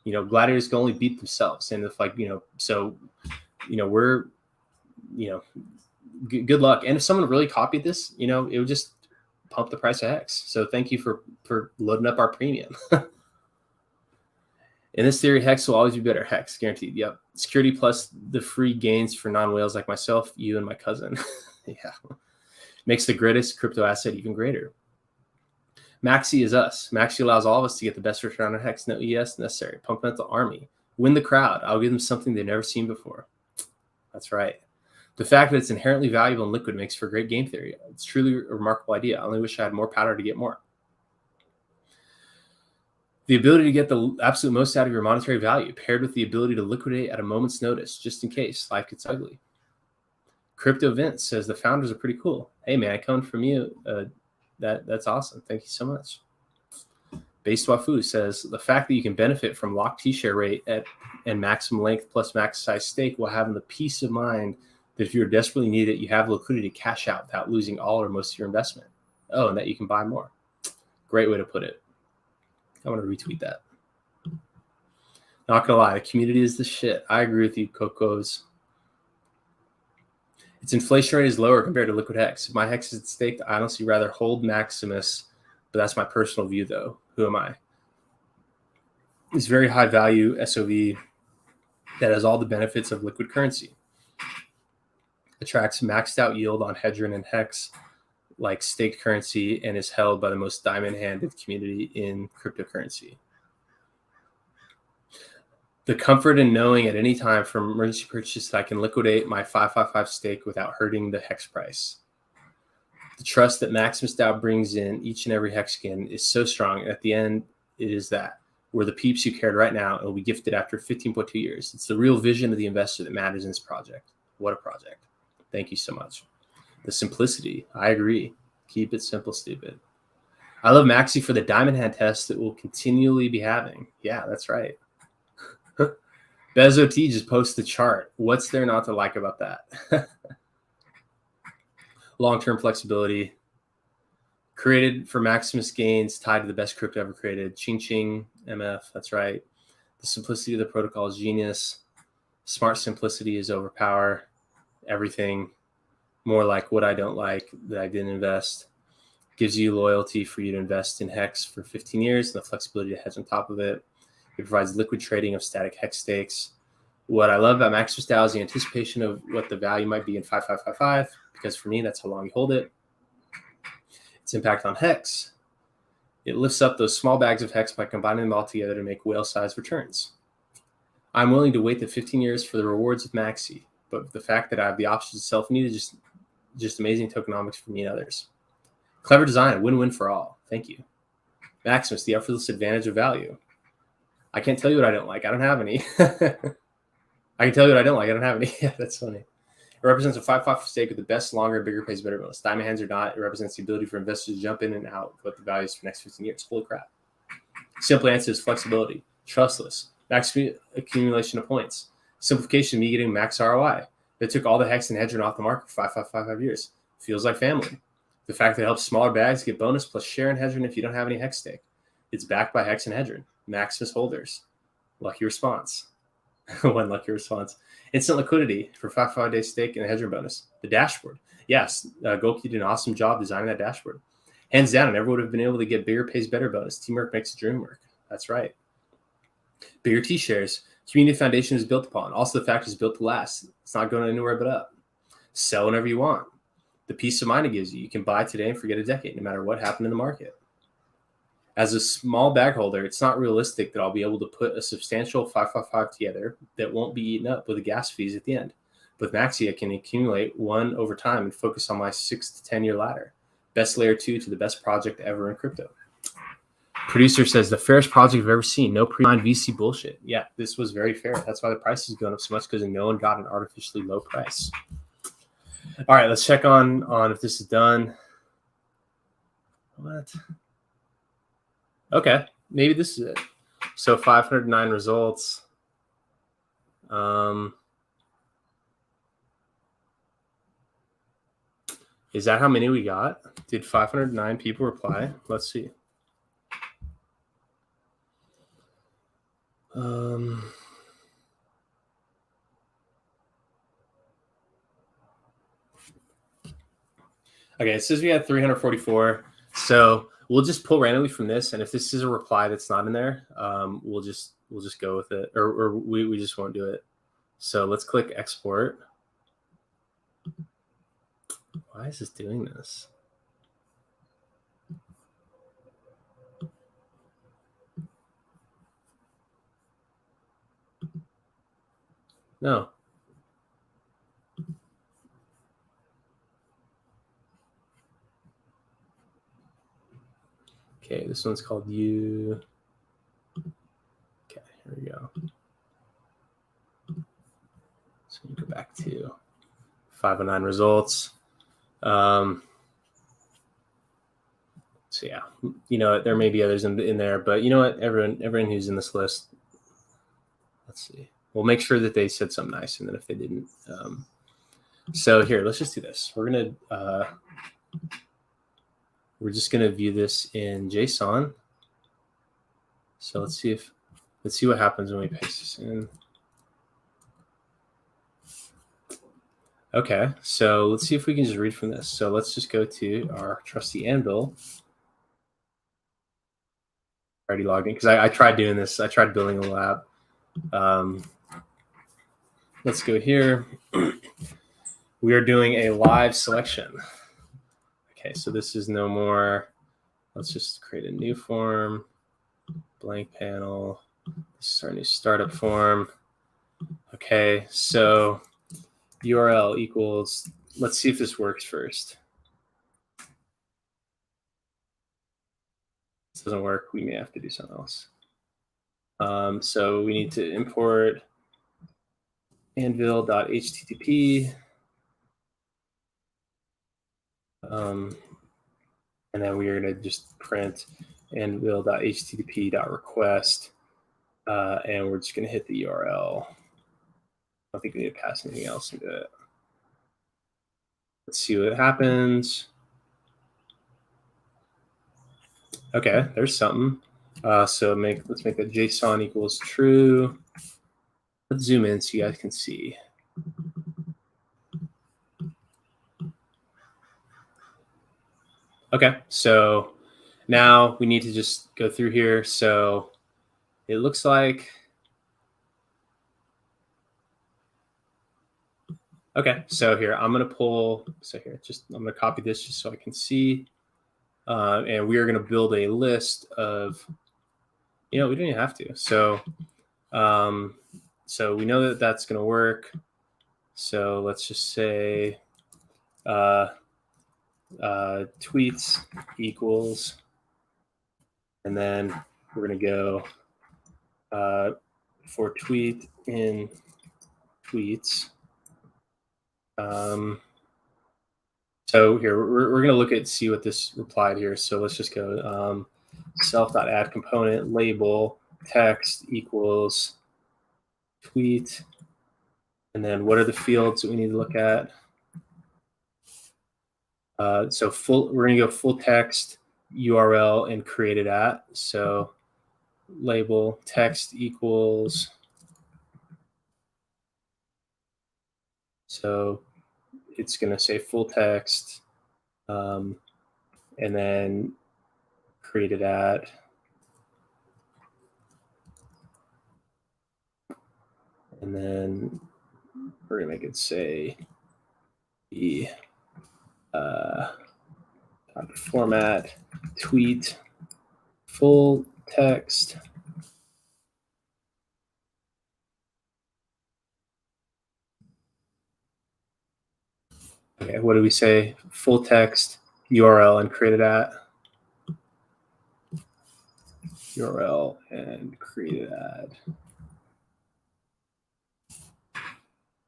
You know, gladiators can only beat themselves. And if like, you know, so, you know, we're, you know, good luck. And if someone really copied this, you know, it would just pump the price of Hex. So thank you for loading up our premium. In this theory, Hex will always be better. Hex, guaranteed. Yep. Security plus the free gains for non-whales like myself, you, and my cousin. Yeah. Makes the greatest crypto asset even greater. Maxi is us. Maxi allows all of us to get the best return on Hex. No ES necessary. Pump mental army. Win the crowd. I'll give them something they've never seen before. That's right. The fact that it's inherently valuable and liquid makes for great game theory. It's truly a remarkable idea. I only wish I had more powder to get more. The ability to get the absolute most out of your monetary value, paired with the ability to liquidate at a moment's notice, just in case life gets ugly. Crypto Vince says the founders are pretty cool. Hey man, I come from you. That's awesome. Thank you so much. Base Wafu says the fact that you can benefit from locked T-share rate and maximum length plus max size stake while having the peace of mind that if you're desperately need it, you have liquidity to cash out without losing all or most of your investment. Oh, and that you can buy more. Great way to put it. I want to retweet that. Not gonna lie, the community is the shit. I agree with you, Cocos. Its inflation rate is lower compared to liquid Hex. If my Hex is staked, I honestly rather hold Maximus, but that's my personal view though. Who am I? It's very high value SOV that has all the benefits of liquid currency. Attracts maxed out yield on Hedron and Hex like staked currency and is held by the most diamond-handed community in cryptocurrency. The comfort in knowing at any time from emergency purchase that I can liquidate my 555 stake without hurting the Hex price. The trust that Maximus DAO brings in each and every Hexagon is so strong. At the end, it is that we're the peeps who cared right now and will be gifted after 15.2 years. It's the real vision of the investor that matters in this project. What a project. Thank you so much. The simplicity. I agree. Keep it simple, stupid. I love Maxi for the diamond hand test that we'll continually be having. Yeah, that's right. Bezo T just posted the chart. What's there not to like about that? Long-term flexibility. Created for Maximus gains, tied to the best crypto ever created. Ching Ching MF, that's right. The simplicity of the protocol is genius. Smart simplicity is overpower everything. More like what I don't like that I didn't invest. Gives you loyalty for you to invest in Hex for 15 years and the flexibility to hedge on top of it. It provides liquid trading of static Hex stakes. What I love about Maximus DAO is the anticipation of what the value might be in 5555, because for me, that's how long you hold it. Its impact on hex. It lifts up those small bags of hex by combining them all together to make whale-sized returns. I'm willing to wait the 15 years for the rewards of Maxi, but the fact that I have the options itself needed just amazing tokenomics for me and others. Clever design, a win-win for all. Thank you. Maximus, the effortless advantage of value. I can't tell you what I don't like. I don't have any. I can tell you what I don't like. I don't have any. Yeah, that's funny. It represents a 5/5 stake with the best, longer, bigger pays better bonus. Diamond hands or not, it represents the ability for investors to jump in and out what the value is for the next 15 years. Holy crap. Simple answer is flexibility. Trustless. Max accumulation of points. Simplification, me getting max ROI. They took all the hex and hedron off the market for 5 years. Feels like family. The fact that it helps smaller bags get bonus plus share in hedron if you don't have any hex stake. It's backed by hex and hedron. Maximus holders. Lucky response. One lucky response. Instant liquidity for 5/5 stake and a hedron bonus. The dashboard. Yes, Goki did an awesome job designing that dashboard. Hands down, I never would have been able to get bigger pays better bonus. Teamwork makes the dream work. That's right. Bigger T-shares. Community foundation is built upon. Also, the fact is built to last. It's not going anywhere but up. Sell whenever you want. The peace of mind it gives you. You can buy today and forget a decade, no matter what happened in the market. As a small bag holder, it's not realistic that I'll be able to put a substantial 5/5 together that won't be eaten up with the gas fees at the end. With Maxi, I can accumulate one over time and focus on my 6 to 10 year ladder. Best layer 2 to the best project ever in crypto. Producer says the fairest project I've ever seen. No pre-mined VC bullshit. Yeah, this was very fair. That's why the price is going up so much, because no one got an artificially low price. All right, let's check on if this is done. What? Okay, maybe this is it. So 509 results. Is that how many we got? Did 509 people reply? Let's see. Okay, it says we had 344. So we'll just pull randomly from this, and if this is a reply that's not in there, we'll just go with it, or we just won't do it. So let's click export. Why is this doing this? No. Okay, this one's called you. Okay, here we go. So you go back to 509 results. So yeah, you know, there may be others in there, but you know what? Everyone who's in this list, let's see. We'll make sure that they said something nice, and then if they didn't, so here, let's just do this. We're just gonna view this in JSON. So let's see what happens when we paste this in. Okay, so let's see if we can just read from this. So let's just go to our trusty Anvil. Already logged in because I tried doing this. I tried building a lab. Let's go here. We are doing a live selection. Okay, so this is no more. Let's just create a new form. Blank panel. This is our new startup form. Okay, so URL equals, let's see if this works first. This doesn't work. We may have to do something else. So we need to import anvil.http. And then we are going to just print anvil.http.request. And we're just going to hit the URL. I don't think we need to pass anything else into it. Let's see what happens. Okay, there's something. So let's make that JSON equals true. Let's zoom in so you guys can see. Okay, so now we need to just go through here. So it looks like, okay, so here I'm gonna pull, so here, I'm gonna copy this just so I can see. and we are going to build a list of, we don't even have to. So we know that that's going to work. So let's just say tweets equals, and then we're going to go for tweet in tweets. So here we're going to look at see what this replied here. So let's just go self.add component label text equals tweet, and then what are the fields that we need to look at? So we're going to go full text URL and create it at. So label text equals. So it's going to say full text, and then create it at. And then we're going to make it say the format tweet full text. Okay, what do we say? Full text URL and create it at. URL and create it at.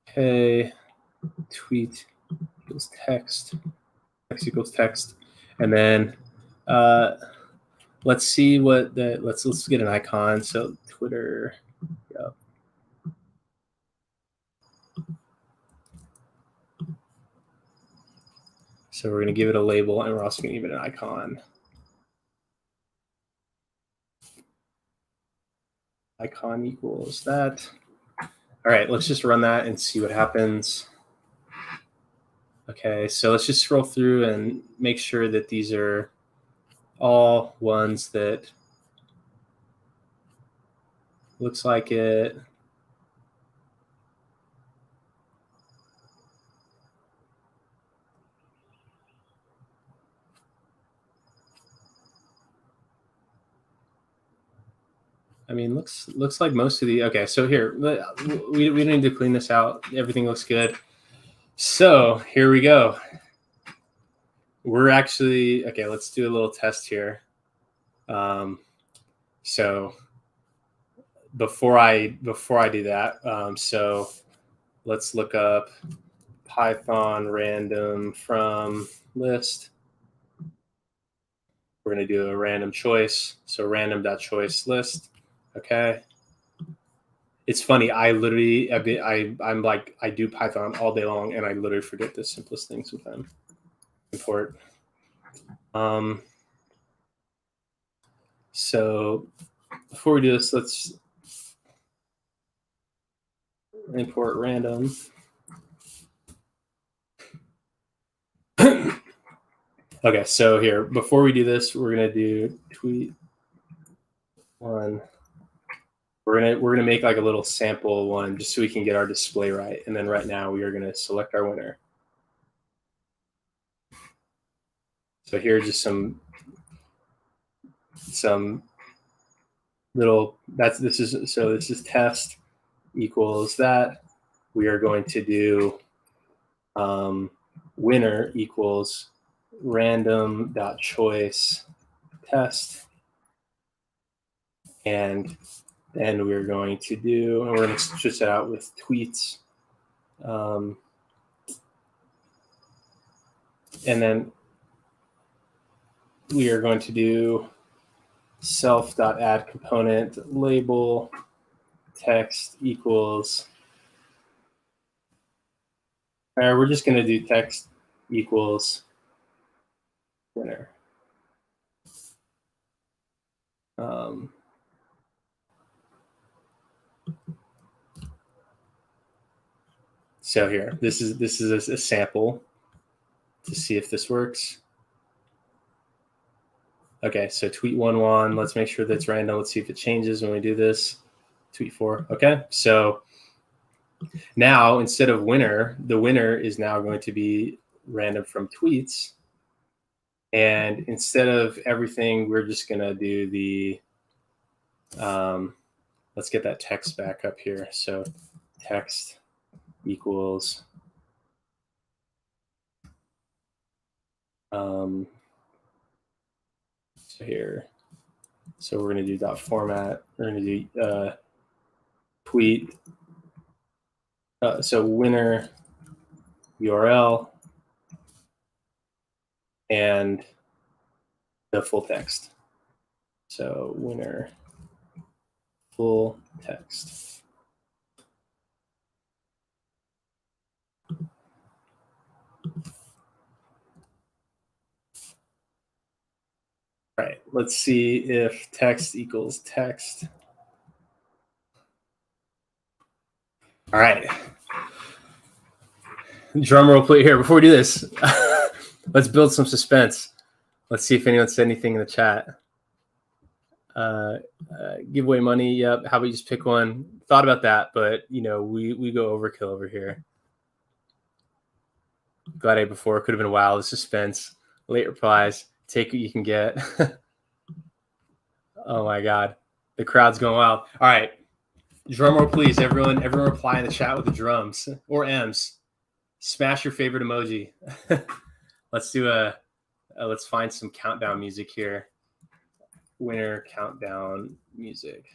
Okay, tweet equals text. Text equals text, and then let's see what the let's get an icon. So Twitter. Yep. So we're going to give it a label, and we're also going to give it an icon. Icon equals that. All right, let's just run that and see what happens. Okay, so let's just scroll through and make sure that these are all ones that looks like it. I mean, looks like most of the, okay, so here, we need to clean this out. Everything looks good. So here we go. We're actually, okay, let's do a little test here. So before I do that, so let's look up Python random from list. We're going to do a random choice. So random.choice list. Okay. It's funny. I literally, I'm like, I do Python all day long, and I literally forget the simplest things with them. Import. So before we do this, let's import random. Okay, so here, before we do this, we're gonna do tweet one. We're gonna make like a little sample one just so we can get our display right. And then right now we are gonna select our winner. So here are just some little, this is test equals that. We are going to do winner equals random.choice test. And then we're going to do, and we're going to switch it out with tweets. And then we are going to do self.add component label text equals. All right, we're just going to do text equals winner. So here, this is a sample to see if this works. Okay, so tweet 1-1. Let's make sure that's random. Let's see if it changes when we do this. Tweet 4. Okay, so now instead of winner, the winner is now going to be random from tweets. And instead of everything, we're just going to do the, let's get that text back up here. So text equals, so here, so we're going to do dot format. We're going to do tweet. So winner URL and the full text. So winner full text. All right, let's see if text equals text. All right. Drum roll play here. Before we do this, let's build some suspense. Let's see if anyone said anything in the chat. Giveaway money. Yep. How about you just pick one? Thought about that, but you know, we go overkill over here. Glad I before. Could have been wild. The suspense. Late replies. Take what you can get. Oh my God. The crowd's going wild. All right. Drum roll, please. Everyone reply in the chat with the drums or M's. Smash your favorite emoji. Let's do let's find some countdown music here. Winner countdown music.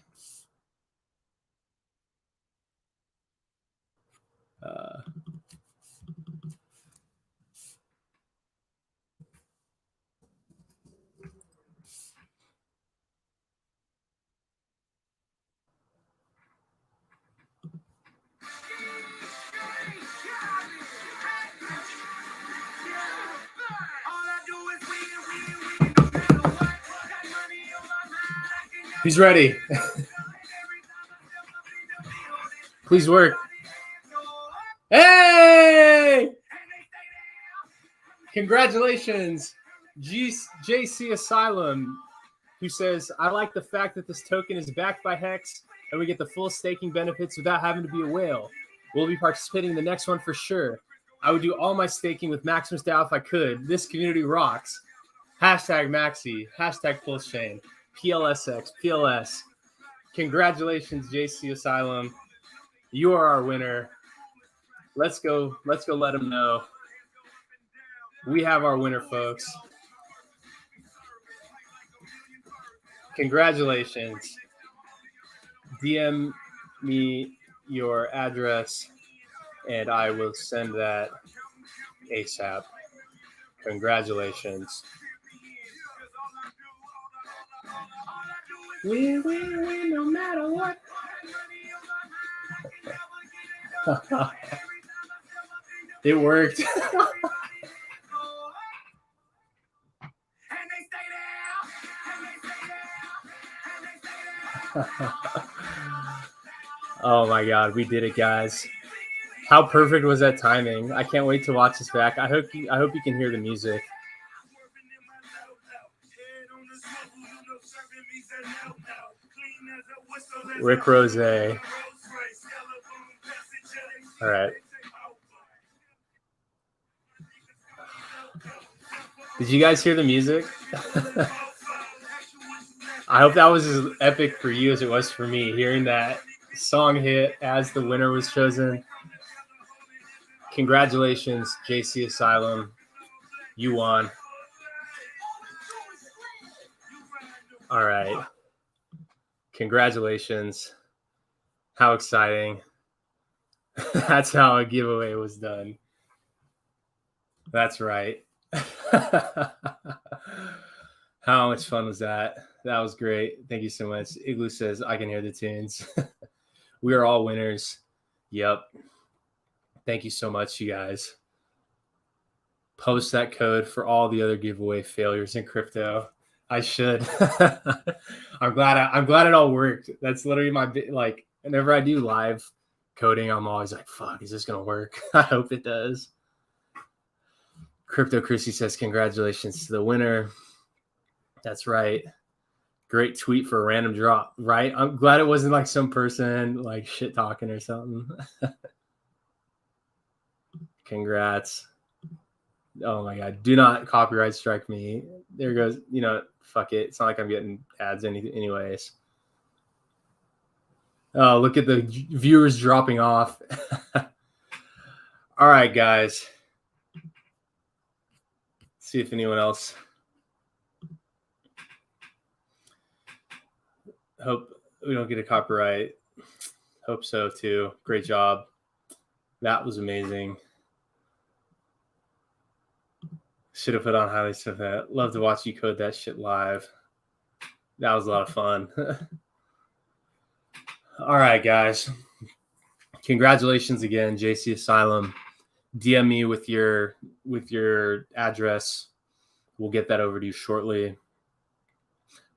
Who's ready? Please work. Hey! Congratulations, JC Asylum, who says, I like the fact that this token is backed by Hex and we get the full staking benefits without having to be a whale. We'll be participating in the next one for sure. I would do all my staking with Maximus DAO if I could. This community rocks. Hashtag Maxi. Hashtag Pulse Chain. PLSX. PLS. Congratulations, JC Asylum. You are our winner. Let's go let them know. We have our winner, folks. Congratulations. DM me your address and I will send that ASAP. Congratulations. We win no matter what. It worked. Oh my God, we did it, guys. How perfect was that timing? I can't wait to watch this back. I hope you can hear the music. Rick Rose. All right. Did you guys hear the music? I hope that was as epic for you as it was for me, hearing that song hit as the winner was chosen. Congratulations, JC Asylum. You won. All right. Congratulations. How exciting. That's how a giveaway was done. That's right. How much fun was that? That was great. Thank you so much. Igloo says, I can hear the tunes. We are all winners. Yep. Thank you so much, you guys. Post that code for all the other giveaway failures in crypto. I should. I'm glad it all worked. That's literally my like. Whenever I do live coding, I'm always like, "Fuck, is this gonna work?" I hope it does. Crypto Chrissy says, "Congratulations to the winner." That's right. Great tweet for a random drop. Right. I'm glad it wasn't like some person like shit talking or something. Congrats. Oh my God. Do not copyright strike me. There goes, you know, fuck it. It's not like I'm getting ads anyways. Oh, look at the viewers dropping off. All right, guys. See if anyone else. Hope we don't get a copyright. Hope so too. Great job. That was amazing. Should have put on highlights of that. Love to watch you code that shit live. That was a lot of fun. All right, guys. Congratulations again, JC Asylum. DM me with your address. We'll get that over to you shortly.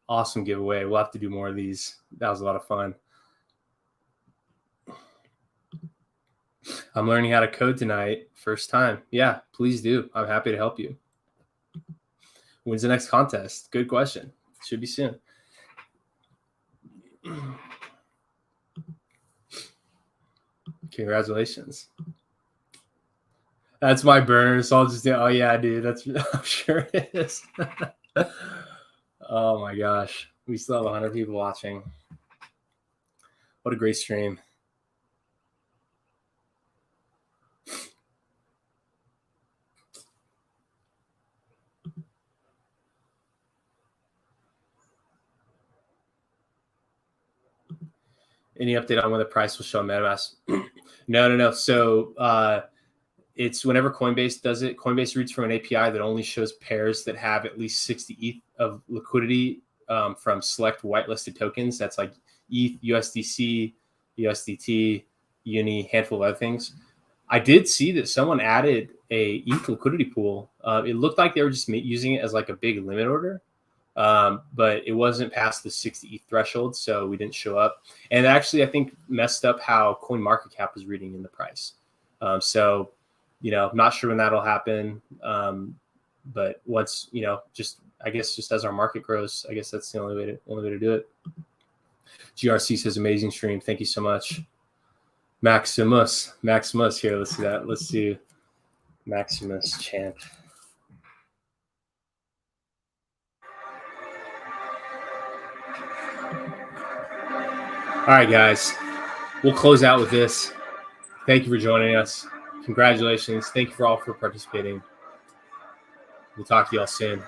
Awesome giveaway. We'll have to do more of these. That was a lot of fun. I'm learning how to code tonight. First time. Yeah, please do. I'm happy to help you. When's the next contest? Good question. Should be soon. Congratulations. That's my burner. So I'll just do, oh yeah, dude. That's I'm sure it is. Oh my gosh. We still have 100 people watching. What a great stream. Any update on when the price will show on MetaMask? No. So it's whenever Coinbase does it, Coinbase reads from an API that only shows pairs that have at least 60 ETH of liquidity from select whitelisted tokens. That's like ETH, USDC, USDT, Uni, handful of other things. I did see that someone added a ETH liquidity pool. It looked like they were just using it as like a big limit order. But it wasn't past the 60 ETH threshold, so we didn't show up. And actually, I think messed up how CoinMarketCap was reading in the price. So, you know, not sure when that'll happen. But once, you know, I guess just as our market grows, I guess that's the only way to do it. GRC says amazing stream. Thank you so much. Maximus here. Let's see that. Let's see Maximus champ. All right, guys, we'll close out with this. Thank you for joining us. Congratulations. Thank you for participating. We'll talk to you all soon.